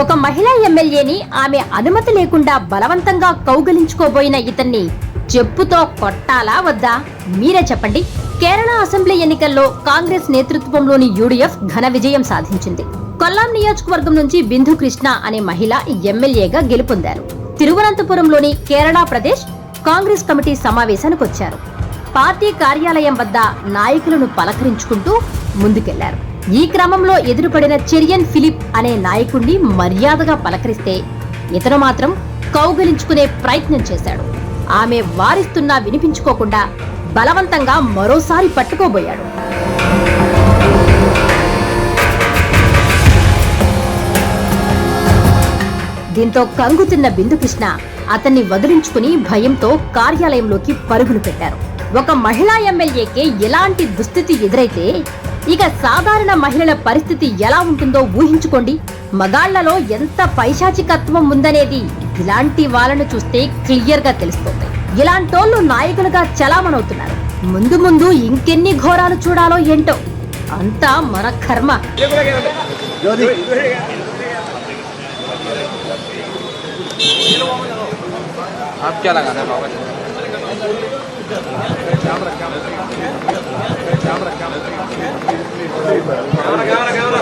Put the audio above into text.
ఒక మహిళా ఎమ్మెల్యేని ఆమె అనుమతి లేకుండా బలవంతంగా కౌగిలించుకోబోయిన ఇతన్ని చెప్పుతో కొట్టాలా వద్దా? మీరే చెప్పండి. కేరళ అసెంబ్లీ ఎన్నికల్లో కాంగ్రెస్ నేతృత్వంలోని యూడీఎఫ్ ఘన విజయం సాధించింది. కొల్లాం నియోజకవర్గం నుంచి బిందు కృష్ణ అనే మహిళ ఎమ్మెల్యేగా గెలుపొందారు. తిరువనంతపురంలోని కేరళ ప్రదేశ్ కాంగ్రెస్ కమిటీ సమావేశానికి వచ్చారు. పార్టీ కార్యాలయం వద్ద నాయకులను పలకరించుకుంటూ ముందుకెళ్లారు. ఈ క్రమంలో ఎదురుపడిన చెరియన్ ఫిలిప్ అనే నాయకుడిని మర్యాదగా పలకరిస్తే ఇతను మాత్రం కౌగిలించుకునే ప్రయత్నం చేశాడు. ఆమె వారిస్తున్నా వినిపించుకోకుండా బలవంతంగా మరోసారి పట్టుకోబోయాడు. దీంతో కంగుతిన్న బిందు కృష్ణ అతన్ని వదిలించుకుని భయంతో కార్యాలయంలోకి పరుగులు పెట్టారు. ఒక మహిళా ఎమ్మెల్యేకే ఇలాంటి దుస్థితి ఎదురైతే ఇక సాధారణ మహిళల పరిస్థితి ఎలా ఉంటుందో ఊహించుకోండి. మగాళ్లలో ఎంత పైశాచికత్వం ఉందనేది ఇలాంటి వాళ్ళను చూస్తే క్లియర్ గా తెలుస్తుంది. ఇలాంటోళ్ళు నాయకులుగా చలామణవుతున్నారు. ముందు ముందు ఇంకెన్ని ఘోరాలు చూడాలో ఏంటో. అంతా మన కర్మ. आप क्या लगाना है बाबा? कैमरा